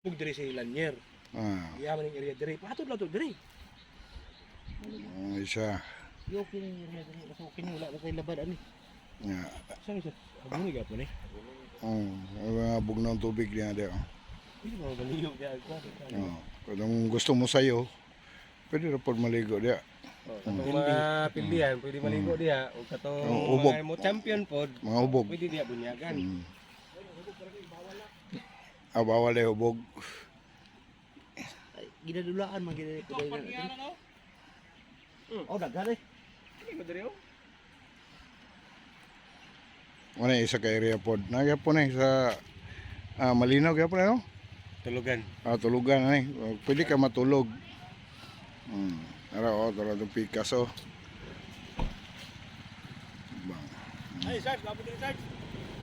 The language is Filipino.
Bug diri sa Lanier. Yaman ang area diri. Patod lang to diri. Isa. Yo kini area diri. Mas okay ni wala na kay laban ani. Yeah. Sa isa. Abuni gapon eh. Abog ng tubig niya di. Hindi mo maligo kaya ako. Kung gusto mo sayo, pwede na po maligo di. Katong mga pildihan, pwede maligo diha. O katong ubog. mga mo champion pod, Mga ubog. pwede diha bunyagan. Bawal ay hubog. Ginadulaan man gina ko dai. Oh daghan eh. Hindi mo diri oh. Wala isa ka area pod. Nagyapon eh sa malinaw gyapon no? Tulugan. Tulugan ani. Pwede ka matulog. Ara tara do Picasso. Ay, Sarge, labot ni Sarge.